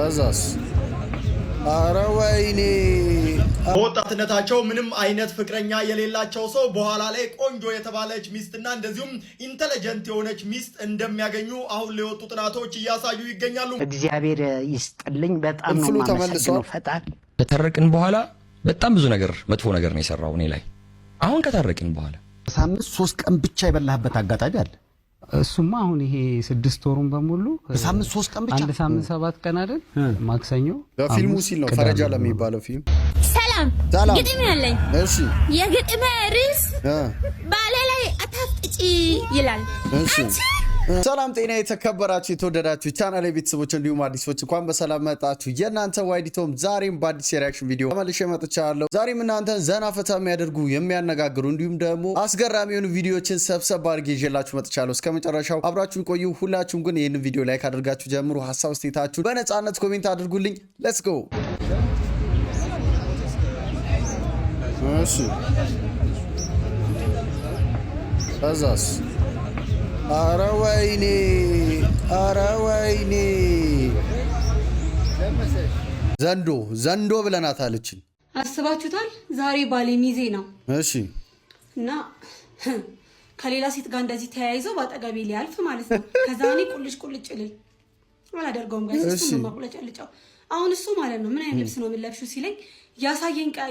ከዛስ ኧረ ወይኔ በወጣትነታቸው ምንም አይነት ፍቅረኛ የሌላቸው ሰው በኋላ ላይ ቆንጆ የተባለች ሚስትና እንደዚሁም ኢንተለጀንት የሆነች ሚስት እንደሚያገኙ አሁን ለወጡ ጥናቶች እያሳዩ ይገኛሉ። እግዚአብሔር ይስጥልኝ። በጣም ነው ማመሰግነው ፈጣሪ። ከታረቅን በኋላ በጣም ብዙ ነገር መጥፎ ነገር ነው የሰራው እኔ ላይ። አሁን ከታረቅን በኋላ ሳምንት 3 ቀን ብቻ የበላህበት አጋጣሚ አለ? እሱማ አሁን ይሄ 6 ወሩን በሙሉ በሳምንት 3 ቀን ብቻ አንድ ሳምንት 7 ቀን አይደል? ማክሰኞ ለፊልሙ ሲል ነው ፈረጃ ለሚባለው ፊልም። ሰላም ግጥም ያለኝ። እሺ የግጥም ርዕስ ባለ ላይ አታፍጥጪ ይላል። እሺ ሰላም ጤና የተከበራችሁ የተወደዳችሁ ቻናል ቤተሰቦች እንዲሁም አዲሶች እንኳን በሰላም መጣችሁ። የእናንተ ዋይዲቶም ዛሬም በአዲስ የሪአክሽን ቪዲዮ ተመልሼ መጥቻለሁ። ዛሬም እናንተን ዘና ፈታ የሚያደርጉ የሚያነጋግሩ እንዲሁም ደግሞ አስገራሚ የሆኑ ቪዲዮዎችን ሰብሰብ አድርጌ ይዤላችሁ መጥቻለሁ። እስከ መጨረሻው አብራችሁን ቆዩ። ሁላችሁም ግን ይህንን ቪዲዮ ላይክ አድርጋችሁ ጀምሩ። ሀሳብ አስተያየታችሁን በነፃነት ኮሜንት አድርጉልኝ። ሌትስ ጎ። እሺ ከዛስ ኧረ ወይኔ ዘንዶ ብለናት አለችን። አስባችሁታል? ዛሬ ባሌ ሚዜ ነው። እሺ እና ከሌላ ሴት ጋር እንደዚህ ተያይዘው ባጠገቤ ሊያልፍ ማለት ነው። ከዛ እኔ ቁልጭ ልል አላደርገውም ጋር እሱ ነው ማቁለጨልጫው። አሁን እሱ ማለት ነው ምን አይነት ልብስ ነው የምለብሺው ሲለኝ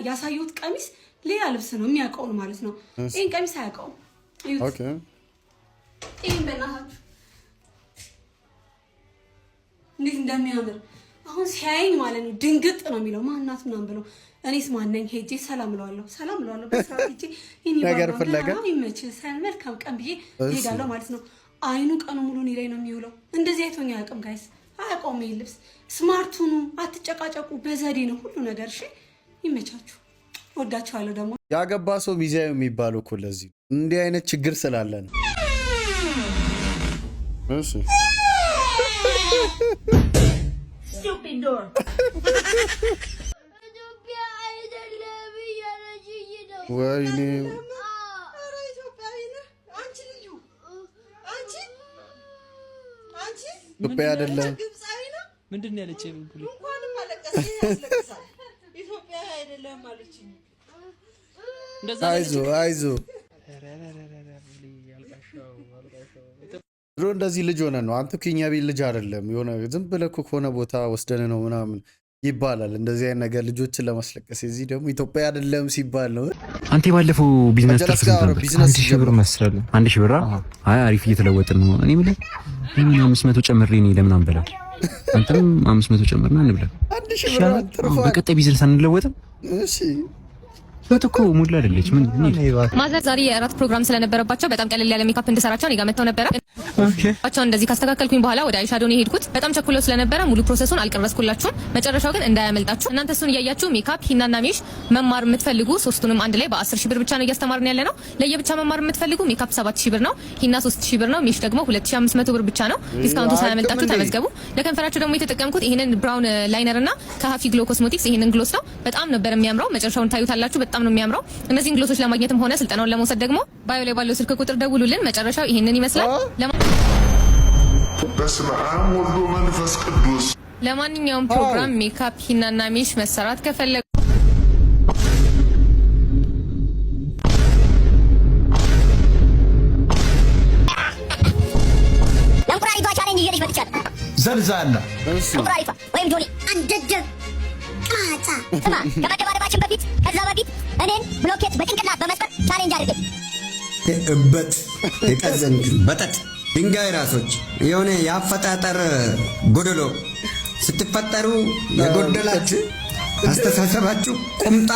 ያሳየሁት ቀሚስ ሌላ ልብስ ነው የሚያውቀውን ማለት ነው። ይሄን ቀሚስ አያውቀውም። ኦኬ ይሄን በእናታችሁ እንዴት እንደሚያምር አሁን ሲያየኝ ማለት ነው ድንግጥ ነው የሚለው። ማናት ምናምን ብለው እኔስ ማነኝ ሄጄ ሰላም እለዋለሁ። በስርዓት ሄጄ ይሄን ነገር ፍለጋ ይመችል መልካም ቀን ብዬ ሄዳለሁ ማለት ነው። አይኑ ቀኑ ሙሉ እኔ ላይ ነው የሚውለው። እንደዚህ አይቶኝ አያውቅም ጋይስ፣ አያውቀውም ይሄን ልብስ። ስማርት ሁኑ፣ አትጨቃጨቁ፣ በዘዴ ነው ሁሉ ነገር። እሺ ይመቻችሁ፣ ወዳችኋለሁ። ደግሞ ያገባ ሰው ሚዜው የሚባለው እኮ ለዚህ እንዲህ አይነት ችግር ስላለ ነው። እሺ ወይኔ ኢትዮጵያ አይደለም ምንድን ነው ያለችኝ? አይዞ ድሮ እንደዚህ ልጅ ሆነ ነው። አንተ ከኛ ቤት ልጅ አይደለም የሆነ ዝም ብለህ እኮ ከሆነ ቦታ ወስደን ነው ምናምን ይባላል። እንደዚህ አይነት ነገር ልጆችን ለማስለቀስ እዚህ ደግሞ ኢትዮጵያ አይደለም ሲባል ነው። አንተ ባለፈው ቢዝነስ ትርፍ ነበር 1000 ብር መስራለ 1000 ብር። አይ አሪፍ እየተለወጥን ነው። እኔ ምን 500 ጨምሬ እኔ ለምን አንበላ? አንተም 500 ጨምርና እንብላ። 1000 ብር ትርፍ በቀጣይ ቢዝነስ አንለወጥም? እሺ በተኮ ሙላ አይደለች ምን ማዘር ዛሬ የራት ፕሮግራም ስለነበረባቸው በጣም ቀለል ያለ ሜካፕ እንድሰራቸው እኔ ጋር መተው ነበር። አቻው እንደዚህ ካስተካከልኩኝ በኋላ ወደ አይሻዶ ነው የሄድኩት። በጣም ቸኩለው ስለነበረ ሙሉ ፕሮሰሱን አልቀረስኩላችሁም። መጨረሻው ግን እንዳያመልጣችሁ። እናንተ እሱን እያያችሁ ሜካፕ፣ ሂናና ሜሽ መማር የምትፈልጉ ሶስቱንም አንድ ላይ በ10000 ብር ብቻ ነው እያስተማርን ያለ ነው። ለየብቻ መማር የምትፈልጉ ሜካፕ 7000 ብር ነው፣ ሂና 3000 ብር ነው፣ ሜሽ ደግሞ 2500 ብር ብቻ ነው። ዲስካውንቱ ሳያመልጣችሁ ተመዝገቡ። ለከንፈራችሁ ደግሞ የተጠቀምኩት ይሄንን ብራውን ላይነር እና ከሃፊ ግሎ ኮስሞቲክስ ይሄንን ግሎስ ነው። በጣም ነበር የሚያምረው። መጨረሻውን ታዩታላችሁ። በጣም ነው የሚያምረው። እነዚህን ግሎሶች ለማግኘትም ሆነ ስልጠናውን ለመውሰድ ደግሞ ባዮ ላይ ባለው ስልክ ቁጥር ደውሉልን። መጨረሻው ይሄንን ይመስላል። በስመ አብ ወወልድ ወመንፈስ ቅዱስ። ለማንኛውም ፕሮግራም ሜካፕ፣ ሂናና ሜሽ መሰራት ከፈለጉ ለምቁራሪቷ ቻሌንጅ ይዤልሽ መጥቻለሁ። ዘልዛላ ለምቁራሪቷ ወይም ጆኒ አንደደብ ቃጫ ስማ፣ ከመደባደባችን በፊት ከዛ በፊት እኔን ብሎኬት በጭንቅላት በመስጠት ቻሌንጅ አድርገኝ። እበት የቀዘንክ በጠጥ ድንጋይ ራሶች የሆነ የአፈጣጠር ጎደሎ ስትፈጠሩ የጎደላችሁ አስተሳሰባችሁ ቁምጣ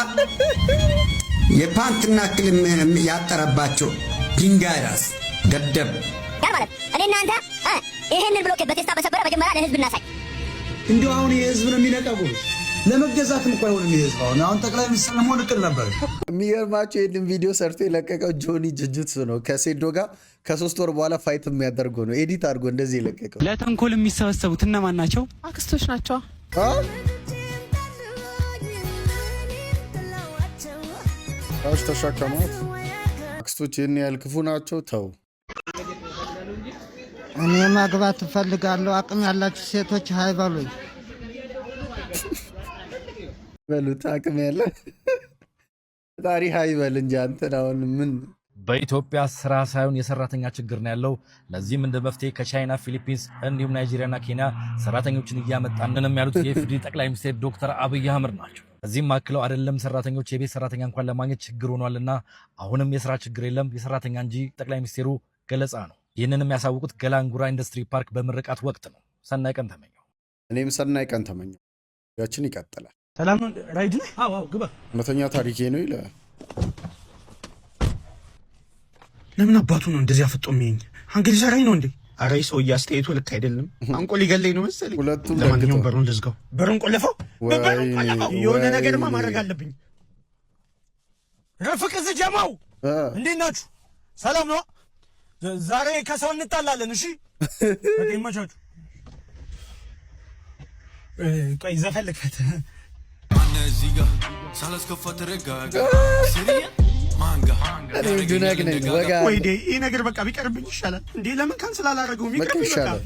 የፓንትና ክልም ያጠረባቸው ድንጋይ ራስ ደደብ ያ ማለት እኔ እናንተ ይሄንን ብሎኬት በቴስታ በሰበረ መጀመሪያ ለህዝብ እናሳይ። እንዲሁ አሁን የህዝብ ነው የሚነቀቁ ለመገዛትም እንኳን አይሆንም። ይሄስ አሁን ጠቅላይ ሚኒስትር ለመሆን እቅድ ነበር። የሚገርማቸው ይህንን ቪዲዮ ሰርቶ የለቀቀው ጆኒ ጁጁትሱ ነው። ከሴዶ ጋር ከ3 ወር በኋላ ፋይት የሚያደርገው ነው። ኤዲት አድርጎ እንደዚህ የለቀቀው። ለተንኮል የሚሰበሰቡት እነማን ናቸው? አክስቶች ናቸው። ታውሽ ተሸከማት። አክስቶች ይህን ያህል ክፉ ናቸው? ተው። እኔ ማግባት እፈልጋለሁ። አቅም ያላችሁ ሴቶች ሃይ በሉኝ። በሉት አቅም ያለ ፈጣሪ ሀይ በል እንጂ አንተን አሁን ምን በኢትዮጵያ ስራ ሳይሆን የሰራተኛ ችግር ነው ያለው። ለዚህም እንደ መፍትሄ ከቻይና፣ ፊሊፒንስ እንዲሁም ናይጄሪያና ኬንያ ሰራተኞችን እያመጣንንም ያሉት የኢፌዴሪ ጠቅላይ ሚኒስትር ዶክተር አብይ አህመድ ናቸው። እዚህም አክለው አይደለም ሰራተኞች የቤት ሰራተኛ እንኳን ለማግኘት ችግር ሆኗልና አሁንም የስራ ችግር የለም የሰራተኛ እንጂ ጠቅላይ ሚኒስትሩ ገለጻ ነው። ይህንንም ያሳወቁት ገላንጉራ ኢንዱስትሪ ፓርክ በምርቃት ወቅት ነው። ሰናይ ቀን ተመኘው። እኔም ሰናይ ቀን ተመኘው። ያችን ይቀጥላል። ሰላም ነው ራይድ ነህ? አዎ ግባ። እውነተኛ ታሪኬ ነው ይላል። ለምን አባቱ ነው እንደዚህ አፍጦ የሚያኝ? አንገት ሰራኝ ነው እንዴ? አረ ሰውዬ አስተያየቱ ልክ አይደለም። አንቆ ሊገለኝ ነው መሰለኝ። ሁለቱም ለማንኛውም በሩን ልዝጋው። በሩን ቆለፈው። የሆነ ነገርማ ማድረግ አለብኝ። ረፍቅ ጀማው እንዴት ናችሁ? ሰላም ነው? ዛሬ ከሰው እንጣላለን። እሺ ይመቻችሁ። ቆይ ዘፈን ልክፈት። ይህ ነገር በቃ ቢቀርብኝ ይሻላል። እንዴ ለምን ካንስል አላደረገውም? ይሻላል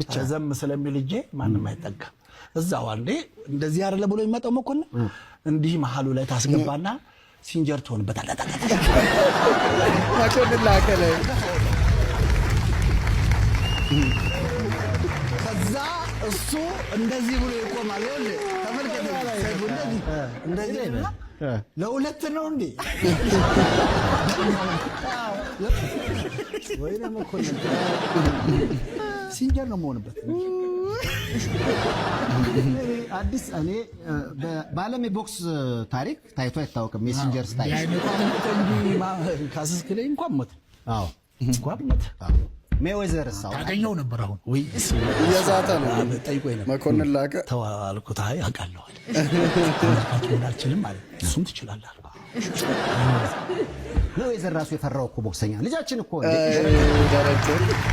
ብቻ ዘም ስለሚል እጄ ማንም አይጠጋም። እዛው አንዴ እንደዚህ አይደለ ብሎ የሚመጣው መኮንን እንዲህ መሀሉ ላይ ታስገባና ሲንጀር ትሆንበታለህ። መኮንን ላከለ ከዛ እሱ እንደዚህ ብሎ ይቆማል። ተመልከቱ፣ እንደዚህ ለሁለት ነው እንዴ? ወይ ለመኮንን ሲንጀር ነው የምሆንበት። አዲስ እኔ በዓለም የቦክስ ታሪክ ታይቶ አይታወቅም የሲንጀር ስታይል። ካስስክለኝ እንኳን ሞት። አዎ እንኳን ሞት። ሜወዘር ሳው ታገኘው ነበር። አሁን ወይ እየዛተ ነው ጠይቆኝ ነበር። መኮንን ላከ ተዋልኩት። አይ አውቃለሁ አልችልም ማለት እሱም ትችላለህ ነው የዘራሱ የፈራው እኮ ቦክሰኛ ልጃችን እኮ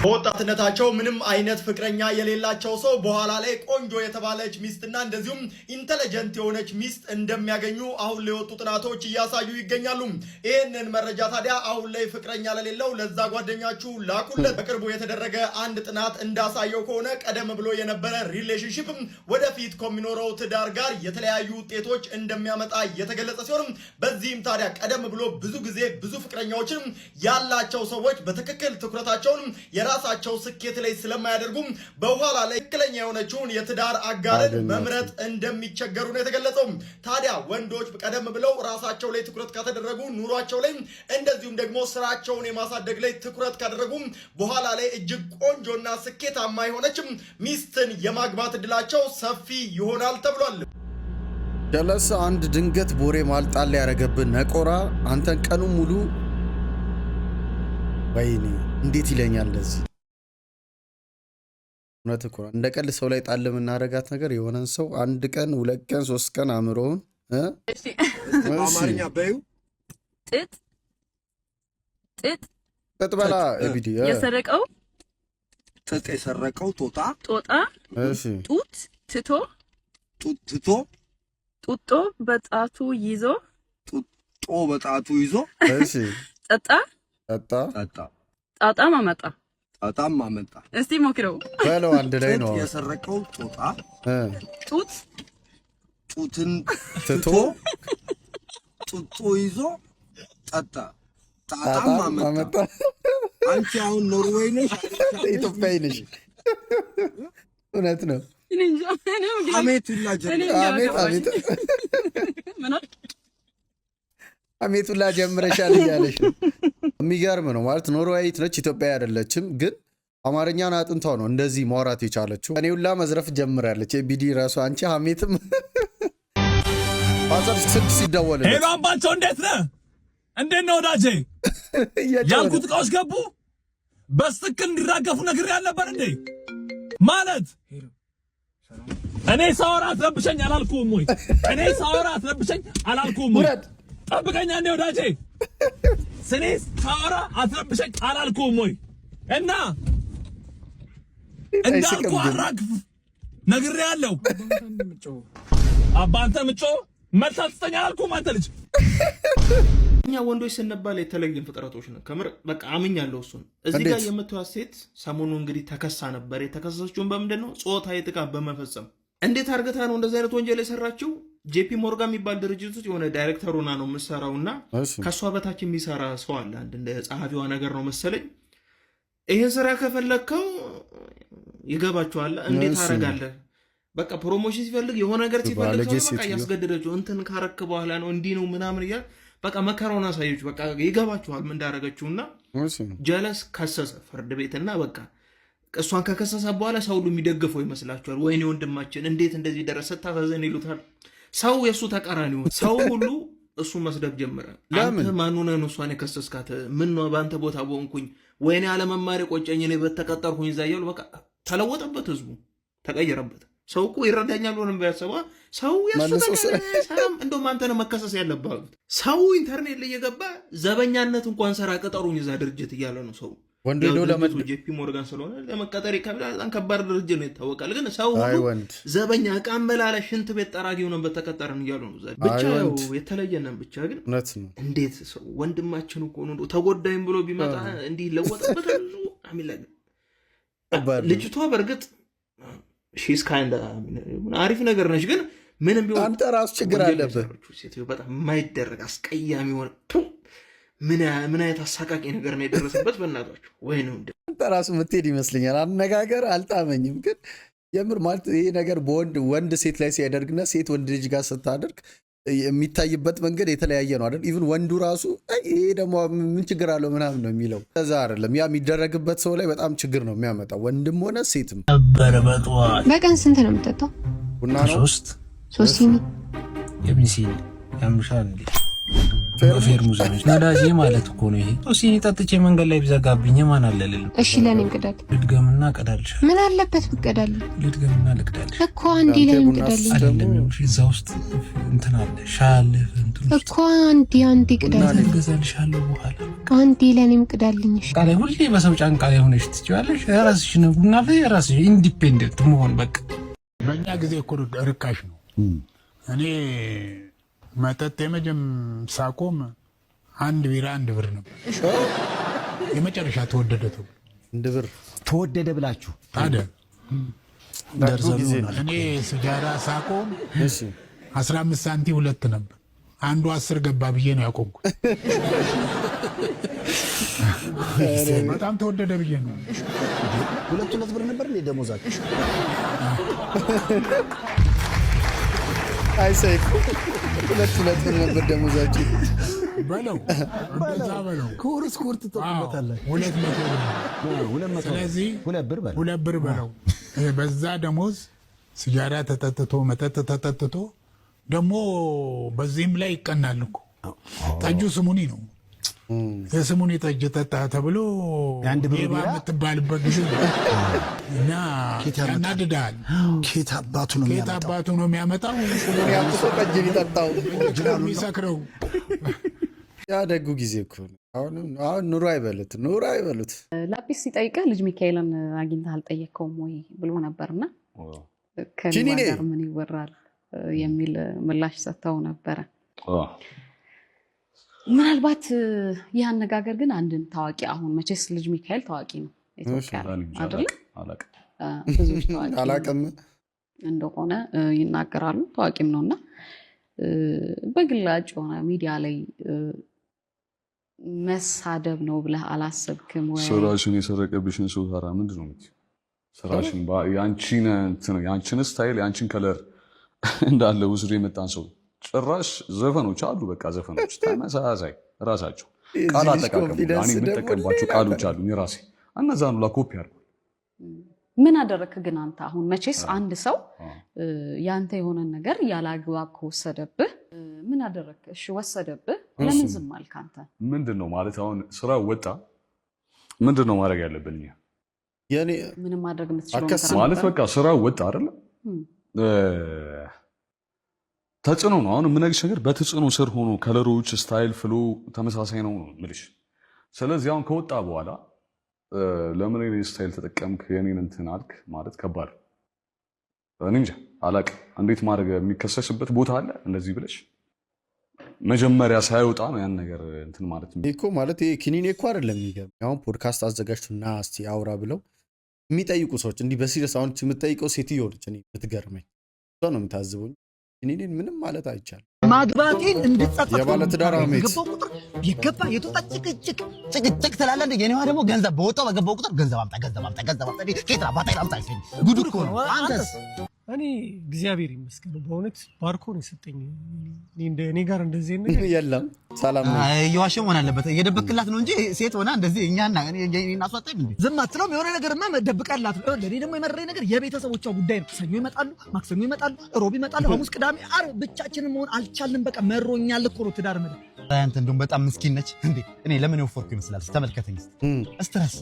በወጣትነታቸው ምንም አይነት ፍቅረኛ የሌላቸው ሰው በኋላ ላይ ቆንጆ የተባለች ሚስትና እንደዚሁም ኢንተለጀንት የሆነች ሚስት እንደሚያገኙ አሁን ላይ የወጡ ጥናቶች እያሳዩ ይገኛሉ። ይህንን መረጃ ታዲያ አሁን ላይ ፍቅረኛ ለሌለው ለዛ ጓደኛችሁ ላኩለት። በቅርቡ የተደረገ አንድ ጥናት እንዳሳየው ከሆነ ቀደም ብሎ የነበረ ሪሌሽንሺፕ ወደፊት ከሚኖረው ትዳር ጋር የተለያዩ ውጤቶች እንደሚያመጣ የተገለጸ ሲሆን በዚህም ታዲያ ቀደም ብሎ ብዙ ጊዜ ብዙ ፍቅረኛዎችን ያላቸው ሰዎች በትክክል ትኩረታቸውን የራሳቸው ስኬት ላይ ስለማያደርጉም በኋላ ላይ ትክክለኛ የሆነችውን የትዳር አጋርን መምረጥ እንደሚቸገሩ ነው የተገለጸው። ታዲያ ወንዶች ቀደም ብለው ራሳቸው ላይ ትኩረት ካደረጉ ኑሯቸው ላይ እንደዚሁም ደግሞ ስራቸውን የማሳደግ ላይ ትኩረት ካደረጉ በኋላ ላይ እጅግ ቆንጆና ስኬታማ የሆነችም ሚስትን የማግባት እድላቸው ሰፊ ይሆናል ተብሏል። ጀለስ አንድ ድንገት ቦሬ ማልጣል ያረገብን ነቆራ አንተን ቀኑ ሙሉ ወይኔ እንዴት ይለኛል እንደዚህ። እውነት እኮ እንደ ቀልድ ሰው ላይ ጣል የምናረጋት ነገር የሆነን ሰው አንድ ቀን ሁለት ቀን ሶስት ቀን አምሮውን አማርኛ በዩ ጥጥ በላ ኤቢዲ የሰረቀው ጥጥ የሰረቀው ጦጣ እሺ ጡት ትቶ ጡጦ በጣቱ ይዞ እሺ ጣጣም አመጣ እስቲ ሞክረው በለው አንድ ላይ ነው የሰረቀው ጦጣ ጡትን ትቶ ጡጦ ይዞ ጣጣም አመጣ። አንቺ አሁን ኖርዌይ ነሽ ኢትዮጵያዊ ነሽ? እውነት ነው። አሜቱላ ጀምረሻል እያለሽ ነው። የሚገርም ነው ማለት ኖርዌይት ነች ኢትዮጵያዊ አይደለችም፣ ግን አማርኛን አጥንታው ነው እንደዚህ ማውራት የቻለችው። እኔ ሁላ መዝረፍ ጀምራለች። ኤቢዲ ራሱ አንቺ ሀሜትም ፓዘር ስልክ ሲደወል ሄሎ አምባቸው እንዴት ነህ? እንዴት ነው ወዳጄ? ያልኩት እቃዎች ገቡ? በስትክክል እንዲራገፉ ነግሬ አልነበር እንዴ? ማለት እኔ ሳወራ አትረብሸኝ አላልኩም ወይ? እኔ ሳወራ አትረብሸኝ አላልኩም ወይ? ጠብቀኛ እንዴ ወዳጄ። ስኔ ሳወራ አትረብሸኝ አላልኩም ወይ? እና እንዳልኩ አራግፍ ነግሬ ያለው አባንተ ምጮ መልስ አትስጠኝ አላልኩም አንተ ልጅ። እኛ ወንዶች ስንባል የተለየን ፍጥረቶች ነን። ከምር በቃ አምኛለሁ እሱን። እዚህ ጋር የምትዋት ሴት ሰሞኑ እንግዲህ ተከሳ ነበር። የተከሰሰችውን በምንድን ነው? ጾታዊ ጥቃት በመፈጸም እንዴት አርገታ ነው እንደዚህ አይነት ወንጀል የሰራችው? ጄፒ ሞርጋን የሚባል ድርጅት ውስጥ የሆነ ዳይሬክተር ሆና ነው የምትሰራውና ከሷ በታች የሚሰራ ሰው አለ። አንድ እንደ ጸሐፊዋ ነገር ነው መሰለኝ። ይሄን ስራ ከፈለከው ይገባቸዋል። እንዴት አረጋለህ? በቃ ፕሮሞሽን ሲፈልግ የሆነ ነገር ሲፈልግ ሰው በቃ ያስገደደችው እንትን ካረክ በኋላ ነው እንዲህ ነው ምናምን እያለ በቃ መከራውን አሳየች። በቃ ይገባቸዋል ምን እንዳረገችውና ጀለስ ከሰሰ ፍርድ ቤትና በቃ እሷን ከከሰሰ በኋላ ሰው ሁሉ የሚደግፈው ይመስላችኋል? ወይኔ ወንድማችን እንዴት እንደዚህ ደረሰ ታዘዘን ይሉታል። ሰው የእሱ ተቃራኒ ሆነ። ሰው ሁሉ እሱ መስደብ ጀመረ። አንተ ማን ሆነህ ነው እሷን የከሰስካት? ምን ነው በአንተ ቦታ በሆንኩኝ ወይኔ አለመማር ቆጨኝ እኔ በተቀጠርኩኝ እዛ እያሉ በቃ ተለወጠበት። ህዝቡ ተቀየረበት። ሰው እኮ ይረዳኛል ብሎ ነው ያሰባ። ሰው ሰላም እንደውም አንተ ነህ መከሰስ ያለብህ። ሰው ኢንተርኔት ላይ እየገባ ዘበኛነት እንኳን ሰራ ቅጠሩኝ እዛ ድርጅት እያለ ነው ሰው ወንድ ሄዶ ጄፒ ሞርጋን ስለሆነ ለመቀጠር ይከብዳል። በጣም ከባድ ድርጅት ነው ይታወቃል። ግን ሰው ሁሉ ዘበኛ ዕቃ አመላለሽ ሽንት ቤት ጠራጊ ሆነን በተቀጠረን እያሉ ነው። ብቻ የተለየነን ብቻ ግን እንዴት ሰው ወንድማችን እኮ ነው ተጎዳይም ብሎ ቢመጣ እንዲህ ለወጠበታል። አሚላግ ልጅቷ በርግጥ ሺስ ካይንድ አሪፍ ነገር ነች። ግን ምንም ቢሆን አንተ ራሱ ችግር አለበት። በጣም የማይደረግ አስቀያሚ ሆነ ምን አይነት አሳቃቂ ነገር ነው የደረሰበት? በእናታችሁ ወይ ነው አንተ ራሱ የምትሄድ ይመስለኛል። አነጋገር አልጣመኝም። ግን የምር ማለት ይሄ ነገር ወንድ ሴት ላይ ሲያደርግና ሴት ወንድ ልጅ ጋር ስታደርግ የሚታይበት መንገድ የተለያየ ነው አይደል? ኢቭን ወንዱ ራሱ ይሄ ደግሞ ምን ችግር አለው ምናምን ነው የሚለው። ከዛ አይደለም ያ የሚደረግበት ሰው ላይ በጣም ችግር ነው የሚያመጣው፣ ወንድም ሆነ ሴትም። በቀን ስንት ነው የምትጠጣው? ቡና ነው 3 ሲኒ የምን ሲኒ ያምሻል እንዴ? ፌርሙዝ ነች ነዳጅ ማለት እኮ ነው። ይሄ ሲኒ ጠጥቼ መንገድ ላይ ቢዘጋብኝ ማን አለልኝ? እሺ ለኔም ቅዳል። ልድገምና ቀዳልሽ። ምን አለበት ብቀዳል? ልድገምና ልቅዳልሽ እኮ አንዴ ለኔም ቅዳልኝ። አይደለም እዛ ውስጥ እንትን አለ ሻል እንትን እኮ አንዴ ቅዳል። ገዛልሻለሁ በኋላ አንዴ ለኔም ቅዳልኝ። እሺ ቃል ሁሌ በሰው ጫንቃ ላይ ሆነሽ ትችያለሽ። ራስሽ ነው ቡና ላይ ራስሽ ኢንዲፔንደንት መሆን በቃ። በእኛ ጊዜ እኮ ርካሽ ነው። እኔ መጠጥ የመጀም ሳቆም 1 ቢራ 1 ብር ነበር። የመጨረሻ ተወደደ ተብሎ 1 ብር ተወደደ ብላችሁ ታዲያ እኔ ሲጋራ ሳቆም 15 ሳንቲ 2 ነበር። አንዱ 10 ገባ ብዬ ነው ያቆምኩት። በጣም ተወደደ ብዬ ነው። 2 ብር ነበር እንደ ደሞዛችሁ። አይ ሰይፍ 2 ብር ነበር ደሞዛችሁ በለው። በዛ በለው ኩርስ ኩርት ተጠቅመታለህ። 200 ብር። ስለዚህ 2 ብር በለው። በዛ ደሞዝ ሲጋራ ተጠጥቶ መጠጥ ተጠጥቶ ደግሞ በዚህም ላይ ይቀናል እኮ። ጠጁ ስሙኒ ነው። የስሙኒ ጠጅ ጠጣ ተብሎ ሌባ የምትባልበት ጊዜ እና ያናድዳል። ኬት አባቱ ነው የሚያመጣው። ስሙኒ አምጥቶ ጠጅ ቢጠጣው የሚሰክረው ያደጉ ጊዜ እኮ አሁን ኑሮ አይበሉት። ላጲስ ሲጠይቀህ ልጅ ሚካኤልን አግኝተህ አልጠየቅከውም ወይ ብሎ ነበርና ከኔ ጋር ምን ይወራል የሚል ምላሽ ሰጥተው ነበረ። ምናልባት ይህ አነጋገር ግን አንድን ታዋቂ አሁን መቼስ ልጅ ሚካኤል ታዋቂ ነው ኢትዮጵያ አይደል? ብዙ ታዋቂ አላቀም እንደሆነ ይናገራሉ። ታዋቂም ነውና በግላጭ የሆነ ሚዲያ ላይ መሳደብ ነው ብለህ አላሰብክም ወይ? ስራሽን የሰረቀብሽን ሰው ታራ ምንድን ነው ስራሽን ያንቺን ስታይል ያንቺን ከለር እንዳለ ውስዶ የመጣን ሰው ጭራሽ ዘፈኖች አሉ። በቃ ዘፈኖች ተመሳሳይ ራሳቸው ቃል አጠቃቀሙ እኔ የምጠቀምባቸው ቃሎች አሉ የራሴ እነዛን ሁላ ኮፒ አድርጎ ምን አደረክ ግን አንተ? አሁን መቼስ አንድ ሰው ያንተ የሆነን ነገር ያላግባብ ከወሰደብህ ምን አደረክ? እሺ ወሰደብህ፣ ለምን ዝም አልክ አንተ? ምንድነው ማለት አሁን ስራ ወጣ ምንድነው ማድረግ ያለብን? ምንም ማድረግ የምትችለው ማለት በቃ ስራ ወጣ አይደል? ተጽዕኖ ነው። አሁን የምነግርሽ ነገር በተጽዕኖ ስር ሆኖ ከለሮች፣ ስታይል፣ ፍሎ ተመሳሳይ ነው የምልሽ። ስለዚህ አሁን ከወጣ በኋላ ለምን እኔ ስታይል ተጠቀምክ የኔን እንትን አልክ ማለት ከባድ። እኔ እንጃ አላቅም እንዴት ማድረግ የሚከሰስበት ቦታ አለ እንደዚህ ብለሽ መጀመሪያ ሳይወጣ ነው ያን ነገር እንትን ማለት እኮ ማለት ይሄ ክኒኔ እኮ አይደለም። የሚገርም አሁን ፖድካስት አዘጋጅቱና እስቲ አውራ ብለው የሚጠይቁ ሰዎች እንዲህ በሲሪየስ አሁን የምትጠይቀው ሴትዮ ነች። እኔ የምትገርመኝ ነው የምታዝቡኝ። እኔን ምንም ማለት አይቻልም። ማግባቴን እንድትጸጸት የባለ ትዳር አሜት የገባ የቶጣ ጭቅጭቅ ትላለህ እንዴ? የኔዋ ደግሞ ገንዘብ በወጣው በገባው ቁጥር ገንዘብ አምጣ ኬትራ ባታይ አምጣ ጉድ እኮ ነው። አንተስ? እኔ እግዚአብሔር ይመስገን በእውነት ባርኮ ነው የሰጠኝ። እኔ ጋር እንደዚህ ነገር የለም። ሰላም ነው። እየዋሸህ መሆን አለበት። እየደበቅላት ነው እንጂ ሴት ሆና እንደዚህ እኛና እኔና አስወጣኝ እንዴ? ዝም አትለውም? የሆነ ነገርማ መደብቃላት ነው። ለኔ ደግሞ የመረረኝ ነገር የቤተሰቦቿ ጉዳይ ነው። ሰኞ ይመጣሉ፣ ማክሰኞ ይመጣሉ፣ ሮብ ይመጣሉ፣ ሐሙስ፣ ቅዳሜ፣ ዓርብ ብቻችንን መሆን አልቻልንም። በቃ መሮኛል እኮ ነው ትዳር ማለት። አንተ እንደውም በጣም ምስኪን ነች እንዴ! እኔ ለምን የወፈርኩ ይመስላል? ተመልከተኝ እስቲ። ስትረስ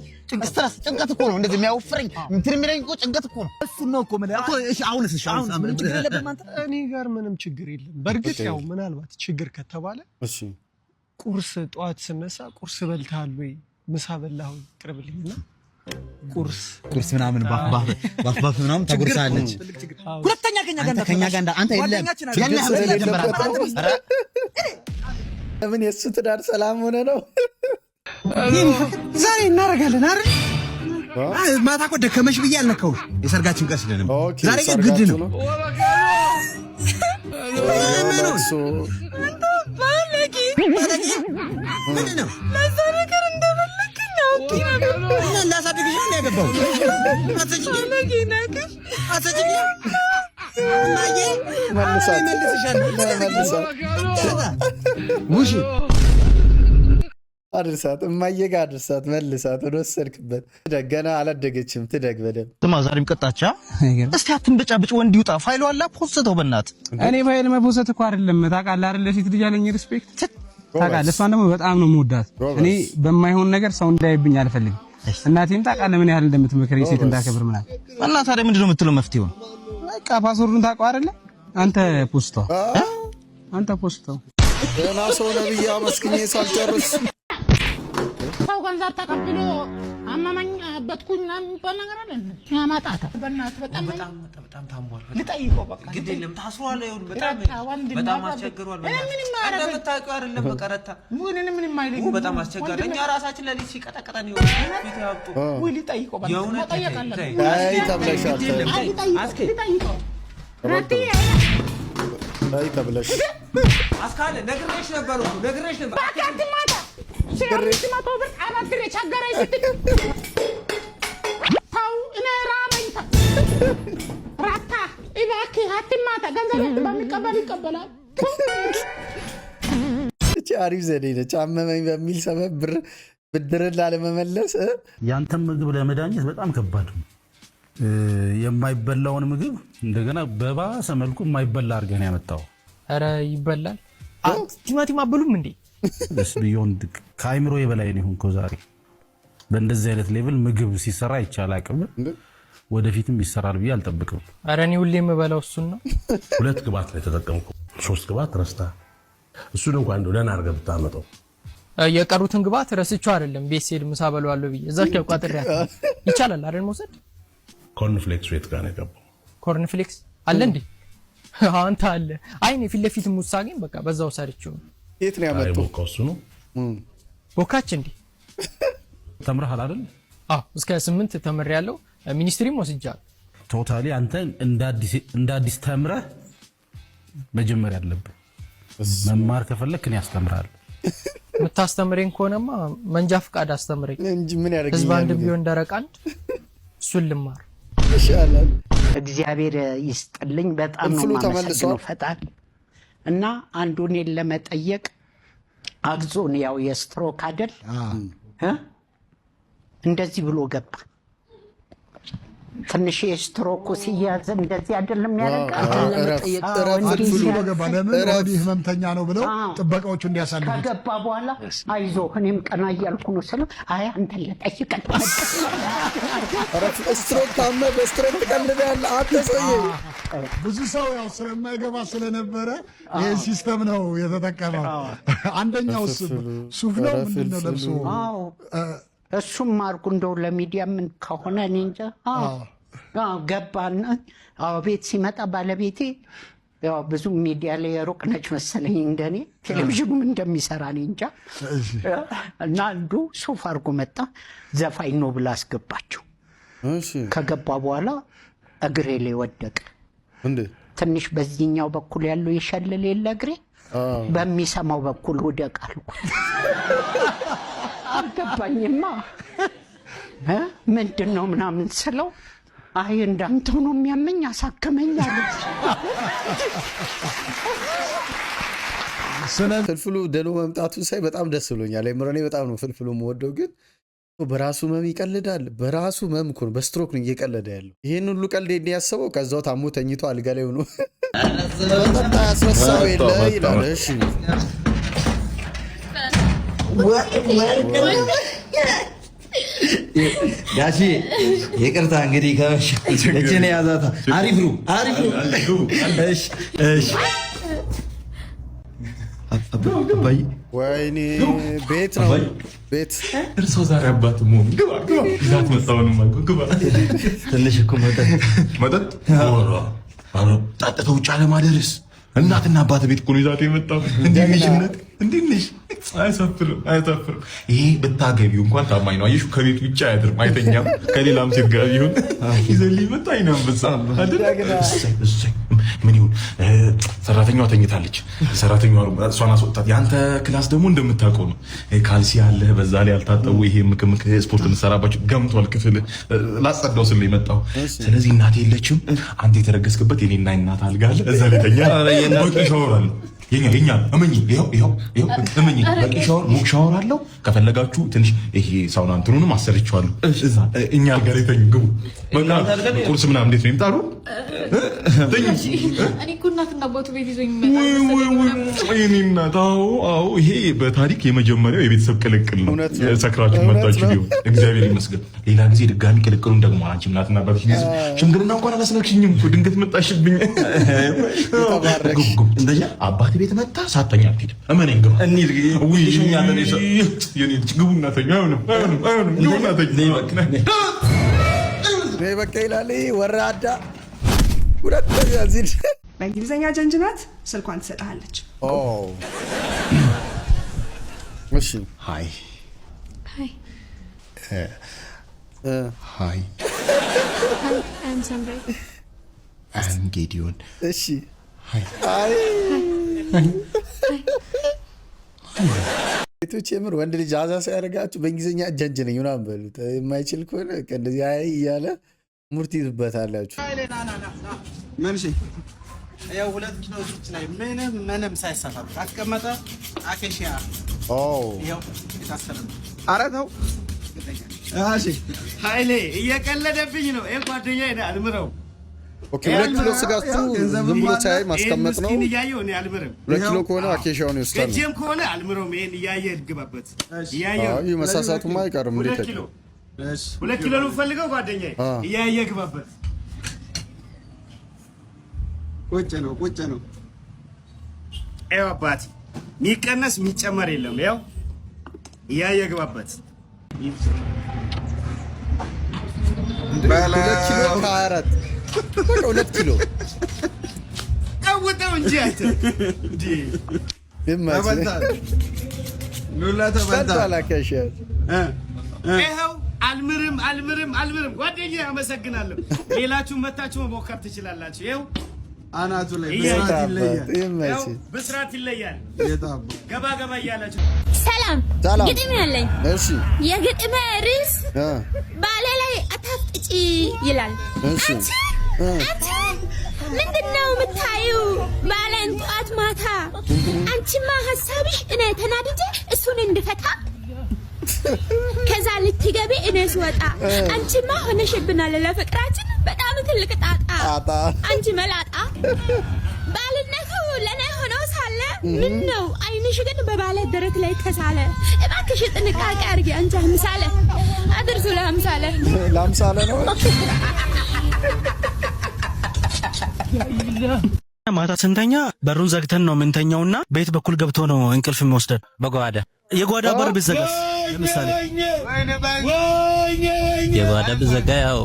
ጭንቀት እኮ ነው እንደዚህ የሚያወፍረኝ እንትን የሚለኝ እኮ ጭንቀት እኮ ነው። እሱን ነው እኮ ማለት እኮ። እሺ አሁንስ? አሁን ምንም ችግር የለብህም አንተ? እኔ ጋር ምንም ችግር የለም። በእርግጥ ያው ምናልባት ችግር ከተባለ እሺ፣ ቁርስ ጠዋት ስነሳ ቁርስ በልተሃል ወይ ምሳ በላህ ወይ ቅርብልኝና ቁርስ ምናምን ባፍ ምናምን ታጎርሳለች። ሁለተኛ ከኛ ጋር አንተ የለም ምን የሱ ትዳር ሰላም ሆነ ነው ዛሬ እናደርጋለን አይደል? ማታ እኮ ደከመሽ ብዬ አልነካሁሽ። የሰርጋችን ቀን ስለነበር ዛሬ ግን ግድ ነው። ምንድን ነው ለዛ ነገር እንደፈለግኝ ነው ላሳድግሽ ነው ያገባው። አድርሳት እማዬ ጋር አድርሳት፣ መልሳት ወደ ወሰድክበት። ትደግ፣ ገና አላደገችም። ትደግ በደምብ። ስማ ዛሬም ቀጣቻ። እስቲ አትንበጫብጭ፣ ወንድ ይውጣ። ፋይሉ አላ ፖስተው በእናትህ። እኔ ፋይል መፖሰት እኮ አይደለም ታውቃለህ አይደል? ሴት ልጅ ያለኝ ሪስፔክት ታውቃለህ። እሷን ደግሞ በጣም ነው የምወዳት። እኔ በማይሆን ነገር ሰው እንዳይብኝ አልፈልግም። እናቴም ታውቃለህ ምን ያህል እንደምትመክር ሴት እንዳከብር ምናምን። እና ታዲያ ምንድነው የምትለው መፍትሄው? በቃ ፓስወርዱን ታውቀው አይደለ? አንተ ፖስተው ገና ሰው ነብይ አመስግኜ ሳልጨርስ ሰው ገንዘብ ተቀብሎ አማማኝ በትኩኝ የሚባል ነገር አለ። ያማጣታ በእናትህ በጣም ታሟል። ልጠይቀው በቃ ግድ የለም ታስሯል። ይሁን በጣም አስቸግሯል። እንደምታውቂው አይደለም በቀረታ ምንም አይልም። በጣም አስቸጋሪ። እኛ ራሳችን ለሊት ሲቀጠቀጠን ይሁን ፊት ያውጡ ወይ ልጠይቀው በቃ መጠየቅ አለበት። አይ ተብለሻል። ልጠይቀው አይ ተብለሽ አስካለ ነግሬሽ ነበር አትማታ ሲያምሽ መቶ ብር አባድሬ ቸገረኝ ስትል ተው እኔ ራበኝ ራታ እባክህ አትማታ። ገንዘብ በሚቀበል ይቀበላል። እቺ አሪፍ ዘዴ ነች። አመመኝ በሚል ሰበብ ብድርን ላለመመለስ ያንተን ምግብ ለመዳኘት በጣም ከባድ ነው። የማይበላውን ምግብ እንደገና በባሰ መልኩ የማይበላ አድርገህ ነው ያመጣው። ኧረ ይበላል። ቲማቲም አበሉም እንዴ? ደስ ቢዮንድ ከአይምሮ የበላይ ነው እኮ ዛሬ። በእንደዚህ አይነት ሌቭል ምግብ ሲሰራ ይቻላል አቅም ወደፊትም ይሰራል ብዬ አልጠብቅም። ኧረ እኔ ሁሌ የምበላው እሱን ነው። 2 ግባት ላይ ተጠቀምኩ። 3 ግባት ረስታ እሱን እንኳን እንደው ደህና አድርገህ ብታመጣው። የቀሩትን ግባት ረስቼው አይደለም ቤት ስሄድ ምሳ በለዋለሁ ብዬ እዛች ቋጥሬያት ይቻላል አይደል መውሰድ። ኮርንፍሌክስ ቤት ጋር ነው የገባው። ኮርንፍሌክስ አለ እንዴ? አንተ አለ አይኔ ፊት ለፊት ሙሳገኝ በቃ በዛው ሰርቼው። የት ነው ያመጣው? ቦካው እሱ ነው ቦካች እንዴ? ተምረሃል አይደል? አዎ እስከ 8 ተምሬያለሁ። ሚኒስትሪም ወስጃለሁ። ቶታሊ አንተ እንደ አዲስ ተምረህ መጀመሪያ አለብህ። መማር ከፈለክ እኔ አስተምራለሁ። የምታስተምረኝ ከሆነማ መንጃ ፍቃድ አስተምረኝ እንጂ ምን ያደርግልኛል? ህዝብ አንድ ቢሆን ደረቅ አንድ እሱን ልማር ይሻላል። እግዚአብሔር ይስጥልኝ። በጣም ነው የማመሰግነው ፈጣሪ እና አንዱን ለመጠየቅ አግዞን ያው የስትሮክ አይደል እንደዚህ ብሎ ገባ። ትንሽ የስትሮክ ሲያዝ እንደዚህ አይደለም ያደርጋል። ለምን ወዲህ ህመምተኛ ነው ብለው ጥበቃዎቹ እንዲያሳልፉት ከገባ በኋላ አይዞ እኔም ቀና እያልኩ ነው ስለ አይ አንተ ለጠይቅ ስትሮክ ታመ በስትሮክ ተቀልደሃል አትሰይ። ብዙ ሰው ያው ስለማይገባ ስለነበረ ይሄ ሲስተም ነው የተጠቀመው። አንደኛው ሱፍ ነው ምንድነው ለብሶ እሱም አርጉ እንደው ለሚዲያ ምን ከሆነ እኔ እንጃ። ገባና ቤት ሲመጣ ባለቤቴ ያው ብዙ ሚዲያ ላይ ሩቅ ነች መሰለኝ እንደኔ ቴሌቪዥኑም እንደሚሰራ እኔ እንጃ። እና አንዱ ሱፍ አርጎ መጣ። ዘፋኝ ነው ብላ አስገባቸው። ከገባ በኋላ እግሬ ላይ ወደቀ። ትንሽ በዚህኛው በኩል ያለው ይሸልል የለ እግሬ በሚሰማው በኩል ወደቅ አልኩት። አልገባኝማ ምንድን ነው ምናምን ስለው አይ እንዳንተው ነው የሚያመኝ አሳክመኝ አሉት። ፍልፍሉ ደኖ መምጣቱን ሳይ በጣም ደስ ብሎኛል። እኔ በጣም ነው ፍልፍሉ የምወደው፣ ግን በራሱ መም ይቀልዳል። በራሱ መም እኮ በስትሮክ ነው እየቀለደ ያለው። ይሄን ሁሉ ቀልድ ያሰበው ከዛው ታሞ ተኝቶ አልጋ ላይ ሆኖ በጣም ያስረሳው የለ ይላል። እሺ ጋሺ ይቅርታ እንግዲህ ከመሸ እቺ ነው ያዛታ። አሪፍ ነው። እሺ እሺ አባይ ወይኔ ቤት ነው ቤት እርሶ ዛሬ አባት መሆኑ ግባ ይዛት መጣው ነው ማለት ግባ። ትንሽ እኮ መጠጥ አሮ ጣጣው ውጭ አለማደርስ እናትና አባት ቤት እኮ ነው ይዛት የመጣው። እንዴንሽ አይሰፍርም። ይሄ ብታገቢው እንኳን ታማኝ ነው። አየሽው ከቤት ውጭ አያድርም፣ አይተኛም። ከሌላም ሴት ጋር ይሁን ይዘልይ መጣ ይናምብሳ አይደል? ምን ይሁን ሰራተኛዋ ተኝታለች። ሰራተኛዋ እሷን አስወጣት። ያንተ ክላስ ደግሞ እንደምታውቀው ነው፣ ካልሲ አለ፣ በዛ ላይ ያልታጠቡ ይሄ ምክምክ ስፖርት እንሰራባቸው ገምቷል። ክፍል ላጸዳው ስለ የመጣው ስለዚህ እናቴ የለችም። አንተ የተረገስክበት የኔና እናት አልጋ አለ፣ እዛ ላይ ተኛ። በቂ ሻወር አለ። የኛ እመኝ ይሄው እመኝ በቂ ሻወር ሙቅ ሻወር አለው። ከፈለጋችሁ ትንሽ ይሄ ሳውና እንትኑንም አሰርቻለሁ። እዛ እኛ ጋር የተኙ ግቡ። በቃ ቁርስ ምናምን እንዴት ነው ይምጣሉ? እኔ እኮ እናትና አባቱ ቤት ይዞኝ ይመጣ። አዎ ይሄ በታሪክ የመጀመሪያው የቤተሰብ ቅልቅል ነው። ሰክራችሁ መጣችሁ ቢሆን እግዚአብሔር ይመስገን። ሌላ ጊዜ ድጋሚ ቅልቅሉን ደግሞ አንቺ እናትና አባትሽ ይዘ ሽምግልና እንኳን አላስነክሽኝም እኮ ድንገት መጣሽብኝ። እንደኛ አባት ቤት መጣ ሳተኛ አትሄድ እመነኝ። ግባ እንሂድ። ውይሽኛ ለኔ የኔ ግቡ እናተኛ አይሆንም ግቡ እናተኛ በቃ ይላል ወራዳ ሁለተኛ ዚል በእንግሊዝኛ ጀንጅናት ስልኳን ትሰጣለች። እሺ ሃይ ሃይ I'm Sandra. I'm Gideon. እሺ ሃይ ሴቶች የምር ወንድ ልጅ አዛ ሲያደርጋችሁ በእንግሊዝኛ ጀንጅ ነኝ ምናምን በሉት። የማይችል ከሆነ እንደዚህ አይ እያለ ሙርት ይዝበታላችሁ። ምን እሺ ያው 2 ኪሎ ሱት ላይ ምንም ሳይሰፋ አስቀመጠ። አኬሽያ ያው የታሰረ ኧረ ተው። እሺ ኃይሌ እየቀለደብኝ ነው። ይሄ ጓደኛዬ ነው አልምረው። ኦኬ 2 ኪሎ ስጋቱ ዝም ብሎ ሳይ ማስቀመጥ ነው። እያየሁ እኔ አልምርም። 2 ኪሎ ከሆነ አኬሻውን ይወስዳል። ከጂም ከሆነ አልምረውም። ይሄን እያየህ እድግባበት። እያየህ አይ መሳሳቱማ አይቀርም። እንዴት 2 ኪሎ 2 ኪሎ ነው ፈልገው ጓደኛዬ። እያየህ ግባበት። ቁጭ ነው ይኸው አባቴ የሚቀነስ የሚጨመር የለም። ይኸው እያየህ ግባበት። 2 ኪሎ 24 በቃ 2 ኪሎ ቀውጠው እንጂ አንተ እንዴ ተበልታል። ሉላ ተበልታል። ይኸው አልምርም ጓደኛዬ አመሰግናለሁ። ሌላችሁ መታችሁ መሞከር ትችላላችሁ። ይኸው አናቱ ላይ ብስራት ይለያል። ገባ እያላችሁ ሰላም ግጥም ያለኝ። እሺ የግጥሜ ርዕስ ባለ ላይ አታፍጥጪ ይላል። አንቺ ምንድነው የምታዩ ባለን ጠዋት ማታ? አንቺማ ሀሳብሽ እኔ ተናድጄ እሱን እንድፈታ ከዛ ልትገቢ እኔ ስወጣ አንቺማ ሆነሽብናል ለፍቅራችን በጣም ትልቅ ጣጣ። አንቺ መላጣ ባልነቱ ለኔ ሆኖ ሳለ ምን ነው አይንሽ ግን በባለ ደረት ላይ ተሳለ። እባክሽ ጥንቃቄ አድርጊ አንቺ አምሳለ አድርሱ ለአምሳለ ነው። ማታ ስንተኛ በሩን ዘግተን ነው ምንተኛውና ቤት በኩል ገብቶ ነው እንቅልፍ የሚወስደን። በጓዳ የጓዳ በር ቢዘጋስ ለምሳሌ የጓዳ ቢዘጋ ያው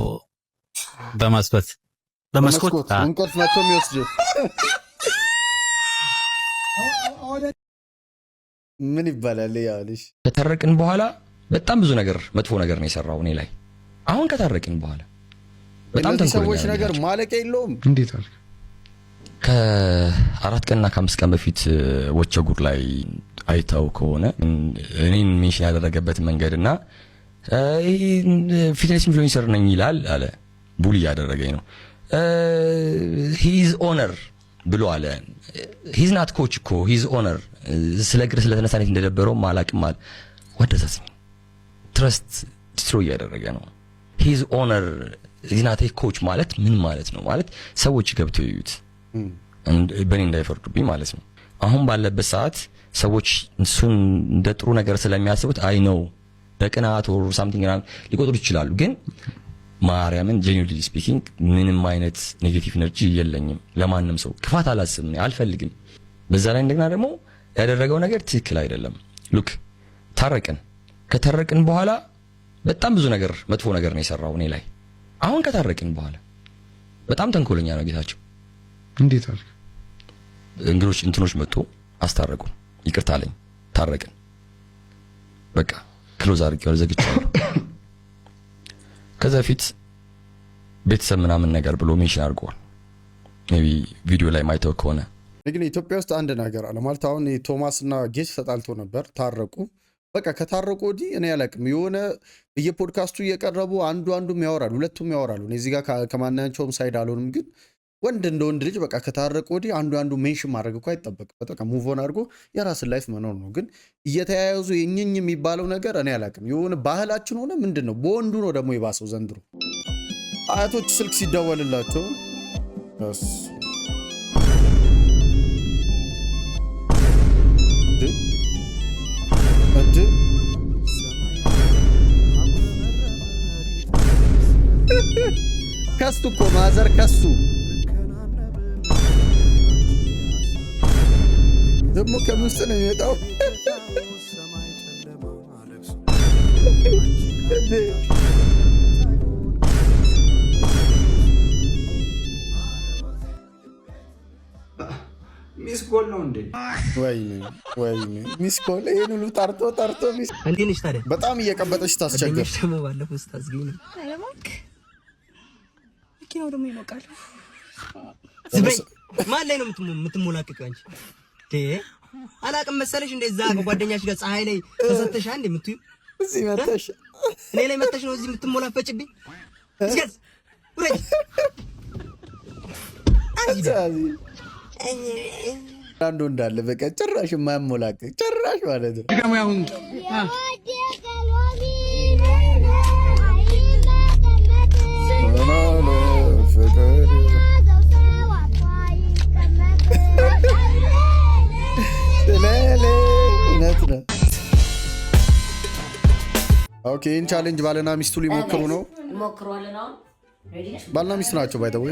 በመስኮት እንቅልፍ መጥቶ የሚወስድ ምን ይባላል? ያልሽ ከታረቅን በኋላ በጣም ብዙ ነገር መጥፎ ነገር ነው የሰራው እኔ ላይ። አሁን ከታረቅን በኋላ በጣም ሰዎች ነገር ማለቂያ የለውም። እንዴት አልክ? ከ4 ቀንና ከ5 ቀን በፊት ወቸጉር ላይ አይታው ከሆነ እኔን ሜንሽን ያደረገበት መንገድና ፊትነስ ኢንፍሉዌንሰር ነኝ ይላል አለ። ቡሊ ያደረገኝ ነው። ሂዝ ኦነር ብሎ አለ። ሂዝ ናት ኮች እኮ ሂዝ ኦነር ስለ እግር ስለተነሳነት እንደደበረው ማላቅም አለ። ወደዛስ ትረስት ዲስትሮይ ያደረገ ነው። ሂዝ ኦነር ሂዝ ናት ኮች ማለት ምን ማለት ነው? ማለት ሰዎች ገብተው ይዩት በእኔ እንዳይፈርዱብኝ ማለት ነው። አሁን ባለበት ሰዓት ሰዎች እሱን እንደ ጥሩ ነገር ስለሚያስቡት አይ ነው በቅናት ኦር ሳምቲንግ ሊቆጥሩ ይችላሉ። ግን ማርያምን ጄኒዩንሊ ስፒኪንግ ምንም አይነት ኔጌቲቭ ኤነርጂ የለኝም። ለማንም ሰው ክፋት አላስብም፣ አልፈልግም። በዛ ላይ እንደገና ደግሞ ያደረገው ነገር ትክክል አይደለም። ሉክ ታረቅን። ከታረቅን በኋላ በጣም ብዙ ነገር መጥፎ ነገር ነው የሰራው እኔ ላይ። አሁን ከታረቅን በኋላ በጣም ተንኮለኛ ነው ጌታቸው። እንዴት አልክ? እንትኖች መጡ፣ አስታረቁ፣ ይቅርታ አለኝ፣ ታረቅን። በቃ ክሎዝ አድርጌው ዘግቼዋለሁ። ከዛ ፊት ቤተሰብ ምናምን ነገር ብሎ ሜንሽን አድርጓል። ሜቢ ቪዲዮ ላይ ማይተው ከሆነ ግን ኢትዮጵያ ውስጥ አንድ ነገር አለ ማለት አሁን ቶማስ እና ጌች ተጣልቶ ነበር፣ ታረቁ። በቃ ከታረቁ ወዲህ እኔ አላቅም የሆነ በየፖድካስቱ እየቀረቡ አንዱም ያወራሉ፣ ሁለቱም ያወራሉ። እኔ እዚህ ጋር ከማናቸውም ሳይድ አልሆንም። ግን ወንድ እንደ ወንድ ልጅ በቃ ከታረቁ ወዲህ አንዱ ሜንሽን ማድረግ እኮ አይጠበቅበት። በቃ ሙቭ ኦን አድርጎ የራስን ላይፍ መኖር ነው። ግን እየተያያዙ የኝኝ የሚባለው ነገር እኔ አላቅም የሆነ ባህላችን ሆነ ምንድን ነው። በወንዱ ነው ደግሞ የባሰው ዘንድሮ። አያቶች ስልክ ሲደወልላቸው ከሱ እኮ ማዘር ከሱ ደግሞ ከምስጥ ነው የሚወጣው። ሚስ ኮል ነው እንዴ? ወይኔ ሚስ ኮል ይሄን ሁሉ ጠርቶ ሚስ እንዴ ነሽ ታዲያ? በጣም እየቀበጠች ታስቸግር። ደግሞ ባለፈው ስታዝገኝ ነው። አለማክ መኪናው ደግሞ ይሞቃል። ዝበይ ማን ላይ ነው የምትሞላቀቀው አንቺ? አላቅም መሰለሽ እንደዛ ከጓደኛሽ ጋር ፀሐይ ላይ ተሰተሻ እንዴ የምትዩ? እዚህ መተሽ እኔ ላይ መተሽ ነው እዚህ የምትሞላፈጭብኝ? እስከዝ ወረጅ አንዱ እንዳለ በቃ ጭራሽ የማያሞላቀቅ ጭራሽ ማለት ነው። ደግሞ ያሁን ኦኬ ይህን ቻሌንጅ ባልና ሚስቱ ሊሞክሩ ነው። ባልና ሚስቱ ናቸው ባይተው።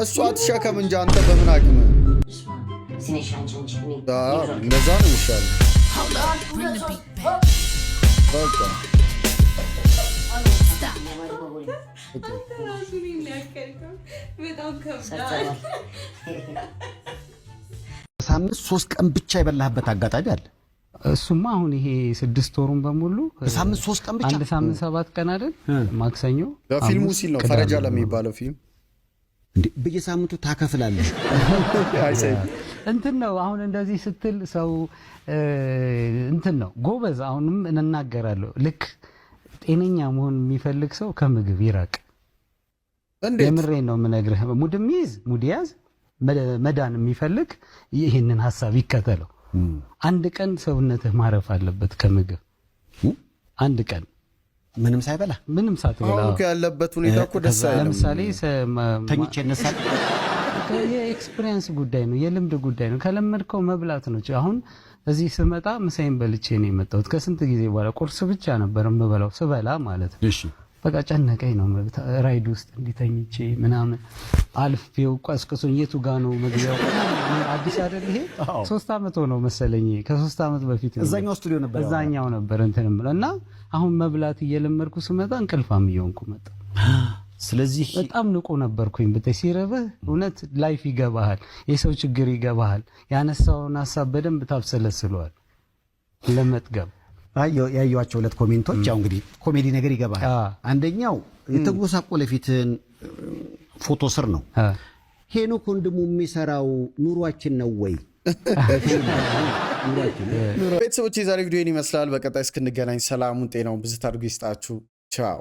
እሷ አትሸከም እንጂ አንተ በምን አቅም? እንደዛ ነው ይሻል። ሳምንት 3 ቀን ብቻ የበላህበት አጋጣሚ አለ? እሱማ አሁን ይሄ 6 ወሩን በሙሉ በሳምንት 3 ቀን ብቻ አንድ ሳምንት 7 ቀን አይደል? ማክሰኞ ለፊልሙ ሲል ነው ፈረጃ ለሚባለው ፊልም እንዴ በየሳምንቱ ታከፍላለህ? እንትን ነው አሁን እንደዚህ ስትል ሰው እንትን ነው ጎበዝ። አሁንም እናገራለሁ ልክ ጤነኛ መሆን የሚፈልግ ሰው ከምግብ ይራቅ። የምሬን ነው የምነግርህ። ሙድ ያዝ መዳን የሚፈልግ ይህንን ሀሳብ ይከተለው። አንድ ቀን ሰውነትህ ማረፍ አለበት ከምግብ። አንድ ቀን ምንም ሳይበላ ምንም ሳትበላ አሁን ያለበት ሁኔታ እኮ ደስ አይልም። ለምሳሌ ተኝቼ እነሳል። የኤክስፒሪየንስ ጉዳይ ነው፣ የልምድ ጉዳይ ነው። ከለመድከው መብላት ነው። አሁን እዚህ ስመጣ ምሳዬን በልቼ ነው የመጣሁት። ከስንት ጊዜ በኋላ ቁርስ ብቻ ነበር የምበላው ስበላ ማለት ነው። እሺ በቃ ጨነቀኝ ነው ራይድ ውስጥ እንዲተኝቼ ምናምን አልፌው ቀስቅሶኝ የቱ ጋ ነው መግቢያው? አዲስ አይደል ይሄ 3 ዓመት ሆነው መሰለኝ። ከ3 ዓመት በፊት እዛኛው ስቱዲዮ ነበር እዛኛው ነበር እንትን ብለው እና አሁን መብላት እየለመድኩ ስመጣ እንቅልፋም እየሆንኩ መጣ። ስለዚህ በጣም ንቁ ነበርኩኝ። ብታይ ሲረብህ እውነት ላይፍ ይገባሃል፣ የሰው ችግር ይገባሃል። ያነሳውን ሀሳብ በደንብ ታብሰለስለዋል ለመጥገብ። ያዩዋቸው 2 ኮሜንቶች ያው እንግዲህ ኮሜዲ ነገር ይገባሃል። አንደኛው የተጎሳቆለ ፊትን ፎቶ ስር ነው ሄኖክ ወንድሙ የሚሰራው ኑሯችን ነው ወይ? ቤተሰቦች የዛሬ ቪዲዮ ይመስላል። በቀጣይ እስክንገናኝ ሰላሙን ጤናውን ብዝት አድርጎ ይስጣችሁ። ቻው